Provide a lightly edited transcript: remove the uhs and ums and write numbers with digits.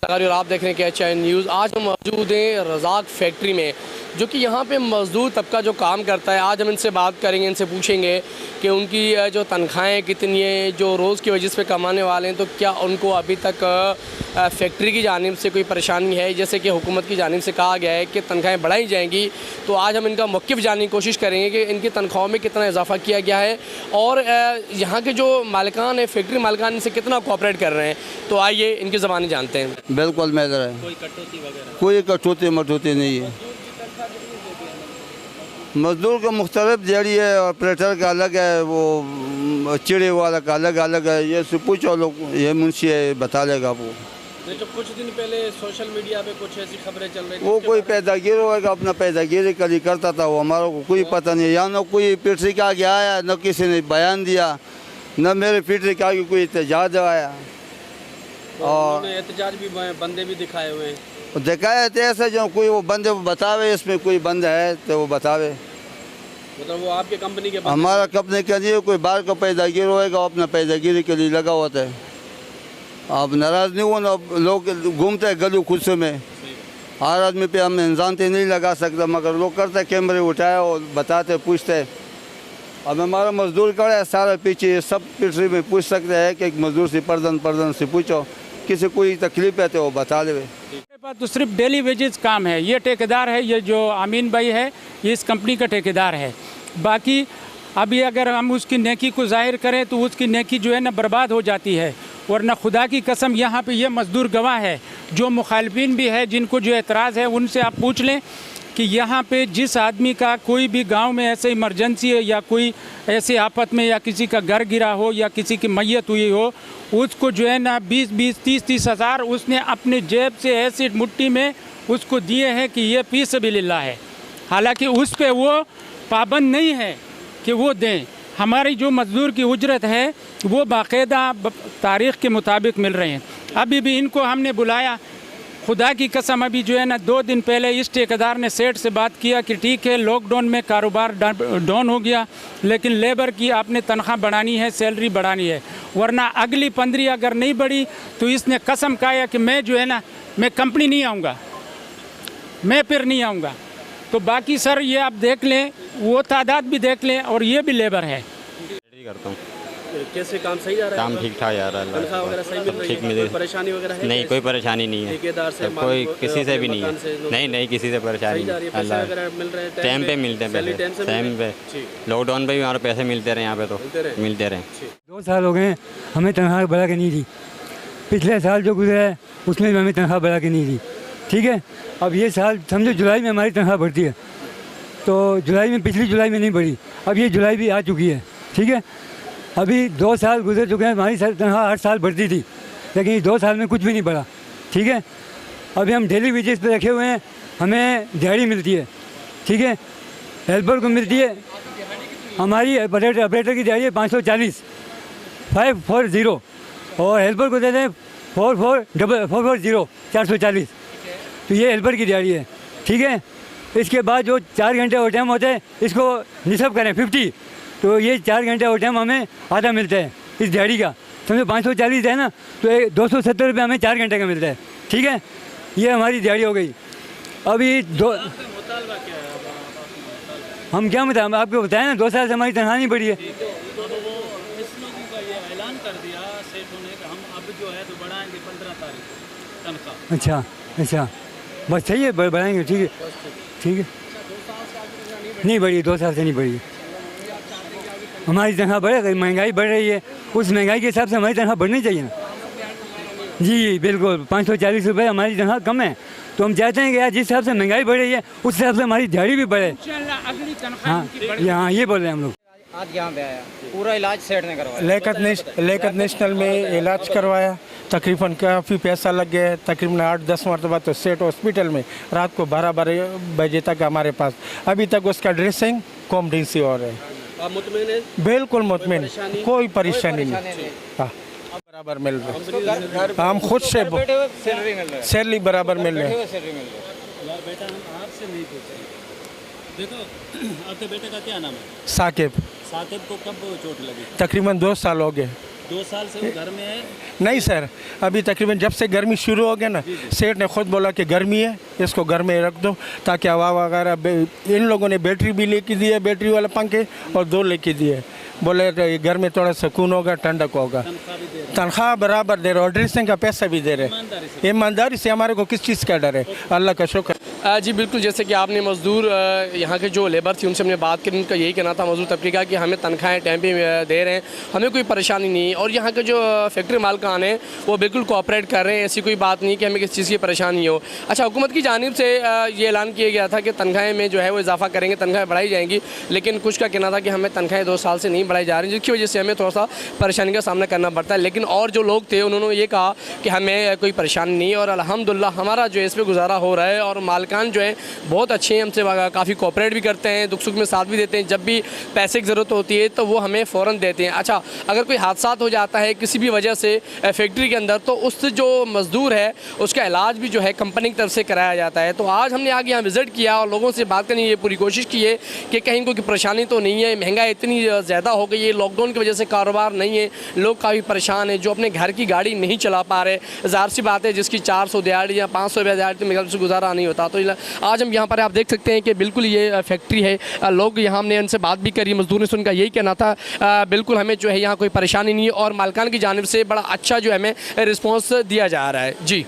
और आप देख रहे हैं KHN न्यूज़। आज हम मौजूद हैं रज़ाक फैक्ट्री में, जो कि यहाँ पे मज़दूर तबका जो काम करता है। आज हम इनसे बात करेंगे, इनसे पूछेंगे कि उनकी जो तनख्वाहें कितनी हैं, जो रोज़ की वजह से कमाने वाले हैं, तो क्या उनको अभी तक फैक्ट्री की जानिब से कोई परेशानी है। जैसे कि हुकूमत की जानिब से कहा गया है कि तनख्वाहें बढ़ाई जाएंगी, तो आज हम इनका मौक़िफ़ जानने की कोशिश करेंगे कि इनकी तनख्वाहों में कितना इजाफ़ा किया गया है और यहाँ के जो मालिकान है, फैक्ट्री मालिकान, इनसे कितना कोऑपरेट कर रहे हैं। तो आइए इनकी ज़बानी जानते हैं। बिल्कुल मेजर है, कोई कटौती मटौती नहीं है। मजदूर का मुख्तलिफ दिहाड़ी है, ऑपरेटर का अलग है, वो चिड़े वाला का अलग है। ये से पूछो लोग, ये मुंशी है, बता लेगा वो। जो कुछ दिन पहले सोशल मीडिया पे कुछ ऐसी खबरें चल रही थी, वो कोई पैदागिर होगा, अपना पैदागिरी कभी करता था, वो हमारा को कोई पता नहीं। या न कोई पीटरी के आगे आया, न किसी ने बयान दिया, न मेरे पीटरी के आगे कोई एहतजाज आया। और एहतजाज भी बंदे भी दिखाए हुए हैं, दिखाया तो ऐसा जो कोई वो बंदे बतावे, इसमें कोई बंदा है तो वो बतावे। मतलब वो आपके कंपनी के? हमारा कंपनी का नहीं है, कोई बाहर का पैदागिर होएगा, अपना पैदागिरी के लिए लगा होता है। आप नाराज़ नहीं हो ना, लोग घूमते हैं गली खुद में, हर आदमी पे हम इंसान तो नहीं लगा सकता, मगर लोग करते कैमरे उठाए और बताते पूछते। अब हमारा मजदूर खड़ा है सारा पीछे, सब पीछे में पूछ सकते हैं कि मजदूर से पर्दन से पूछो, किसी कोई तकलीफ है तो वो बता दे। मेरे पास तो सिर्फ डेली वेजेस काम है। ये ठेकेदार है, ये जो अमीन भाई है, ये इस कंपनी का ठेकेदार है। बाकी अभी अगर हम उसकी नेकी को जाहिर करें तो उसकी नेकी जो है ना बर्बाद हो जाती है। वरना खुदा की कसम यहाँ पे ये मज़दूर गवाह है, जो मुखालिफिन भी है, जिनको जो एतराज़ है उनसे आप पूछ लें कि यहाँ पे जिस आदमी का कोई भी गांव में ऐसे इमरजेंसी है या कोई ऐसे आफत में या किसी का घर गिरा हो या किसी की मैयत हुई हो, उसको जो है ना 20-20, 30-30 हज़ार उसने अपने जेब से ऐसी मुट्ठी में उसको दिए हैं कि ये फी सबिलिल्लाह है। हालांकि उस पर वो पाबंद नहीं है कि वो दें। हमारी जो मज़दूर की उजरत है वो बाकायदा तारीख़ के मुताबिक मिल रहे हैं। अभी भी इनको हमने बुलाया, खुदा की कसम अभी जो है ना 2 दिन पहले इस ठेकेदार ने सेठ से बात किया कि ठीक है लॉकडाउन में कारोबार डाउन हो गया, लेकिन लेबर की आपने तनख्वाह बढ़ानी है, सैलरी बढ़ानी है, वरना अगली 15 अगर नहीं बढ़ी तो इसने कसम खाया कि मैं जो है ना मैं कंपनी नहीं आऊँगा, मैं फिर नहीं आऊँगा। तो बाकी सर ये आप देख लें, वो तादाद भी देख लें और ये भी लेबर है। करता हूँ। कैसे काम सही जा रहा है? काम ठीक ठाक जा रहा है, तनख्वाह वगैरह सही मिल रही है? ठीक मिल रही है। परेशानी वगैरह है? नहीं, कोई परेशानी नहीं है, ठेकेदार से, कोई किसी से भी नहीं है। नहीं, किसी से परेशानी नहीं। पैसे वगैरह मिल रहे हैं टाइम पे मिलते हैं, पैसे टाइम पे। लॉकडाउन पे भी हमारे पैसे मिलते रहे, यहाँ पे तो मिलते रहे। 2 साल हो गए हमें तनख्वाह बढ़ा के नहीं दी। पिछले साल जो गुजरा है उसमें भी हमें तनख्वाह बढ़ा के नहीं दी, ठीक है। अब ये साल समझो जुलाई में हमारी तनख्वाह बढ़ती है, तो जुलाई में, पिछली जुलाई में नहीं बढ़ी, अब ये जुलाई भी आ चुकी है, ठीक है। अभी 2 साल गुजर चुके हैं, हमारी तनख्वाह हर साल बढ़ती थी, लेकिन इस 2 साल में कुछ भी नहीं बढ़ा, ठीक है। अभी हम डेली वेजेस पे रखे हुए हैं, हमें दिहाड़ी मिलती है, ठीक है। हेल्पर को मिलती है, हमारी ऑपरेटर की दिहाड़ी है 540 540 और हेल्पर को देते हैं 440 440। तो ये हेल्पर की दिहाड़ी है, ठीक है। इसके बाद जो 4 घंटे ओवर टाइम होते हैं, इसको निसब करें 50, तो ये 4 घंटे ओवर टाइम हमें आधा मिलता है इस दिहाड़ी का। समझो 540 है ना, तो 270 रुपये हमें 4 घंटे का मिलता है, ठीक है। ये हमारी दिहाड़ी हो गई। अभी हम क्या बताएं, आपको बताएं ना, 2 साल से हमारी तनख्वाह नहीं बढ़ी है। अच्छा, बस सही है, बढ़ाएंगे, ठीक है, ठीक है। नहीं बढ़ी, 2 साल से नहीं बढ़ी। हमारी तनख्वाह बढ़े, महंगाई बढ़ रही है, उस महंगाई के हिसाब से हमारी तनख्वाह बढ़नी चाहिए ना। जी बिल्कुल, 540 रुपये हमारी तनख्वाह कम है, तो हम चाहते हैं कि यार जिस हिसाब से महंगाई बढ़ रही है उस हिसाब से हमारी दिहाड़ी भी बढ़े। हाँ, यहाँ ये बोल रहे हैं हम लोग। आज यहाँ पे आया, पूरा इलाज सेठ ने करवाया। लेकत नेशनल में इलाज करवाया, तकरीबन काफ़ी पैसा लग गया, तकरीबन 8-10 मरतबा तो सेठ हॉस्पिटल में रात को 12 बजे तक हमारे पास। अभी तक उसका ड्रेसिंग कॉम्पिटेंसी और है। आप मुतमईन हैं? बिल्कुल मुतमईन, कोई परेशानी नहीं। हाँ, बराबर मिल रहा है, हम खुद से सैलरी बराबर मिल रही है। देखो, आपके बेटे का क्या नाम है? साकिब। साकिब को कब चोट लगी? तकरीबन 2 साल हो गए। 2 साल से वो घर में है। नहीं सर, अभी तकरीबन जब से गर्मी शुरू हो गया ना, सेठ ने खुद बोला कि गर्मी है, इसको घर में रख दो ताकि हवा वगैरह। इन लोगों ने बैटरी भी लेके दी है, बैटरी वाले पंखे, और 2 लेके दिए। बोले तो ये घर में थोड़ा सुकून होगा, ठंडक होगा। तनख्वाह बराबर दे रहे और ड्रेसिंग का पैसा भी दे रहे। ईमानदारी से हमारे को किस चीज़ का डर है? अल्लाह का शुक्र। जी बिल्कुल, जैसे कि आपने मज़दूर यहाँ के जो लेबर थी उनसे हमने बात करी, उनका यही कहना था मज़दूर तबके का कि हमें तनख्वाहें टाइम पे दे रहे हैं, हमें कोई परेशानी नहीं। और यहाँ के जो फैक्ट्री मालिकान हैं वो बिल्कुल कोऑपरेट कर रहे हैं, ऐसी कोई बात नहीं कि हमें किसी चीज़ की परेशानी हो। अच्छा, हुकूमत की जानिब से ये ऐलान किया गया था कि तनख्वाहें में जो है वो इजाफा करेंगे, तनख्वाहें बढ़ाई जाएंगी, लेकिन कुछ का कहना था कि हमें तनख्वाहें 2 साल से नहीं बढ़ाई जा रही, जिसकी वजह से हमें थोड़ा सा परेशानी का सामना करना पड़ता है। लेकिन और जो लोग थे उन्होंने ये कहा कि हमें कोई परेशानी नहीं है और अल्हम्दुलिल्लाह हमारा जो है इस पर गुजारा हो रहा है। और मालिकान जो है बहुत अच्छे हैं, हमसे काफ़ी कोऑपरेट भी करते हैं, दुख सुख में साथ भी देते हैं। जब भी पैसे की ज़रूरत होती है तो वो हमें फ़ौरन देते हैं। अच्छा, अगर कोई हादसा हो जाता है किसी भी वजह से फैक्ट्री के अंदर, तो उस जो मज़दूर है उसका इलाज भी जो है कंपनी की तरफ से कराया जाता है। तो आज हमने आगे यहाँ विज़िट किया और लोगों से बात करने की पूरी कोशिश की है कि कहीं कोई परेशानी तो नहीं है। महंगाई इतनी ज़्यादा हो गई है, लॉकडाउन की वजह से कारोबार नहीं है, लोग काफ़ी परेशान हैं, जो अपने घर की गाड़ी नहीं चला पा रहे। ज़ाहिर सी बात है, जिसकी 400 दिहाड़ी या 500 दिहाड़ी तो मेरे से गुजारा नहीं होता। तो आज हम यहाँ पर आप देख सकते हैं कि बिल्कुल ये फैक्ट्री है। लोग यहाँ, हमने उनसे बात भी करी, मजदूरों से उनका यही कहना था बिल्कुल हमें जो है यहाँ कोई परेशानी नहीं है और मालिकान की जानिब से बड़ा अच्छा जो है हमें रिस्पॉन्स दिया जा रहा है। जी।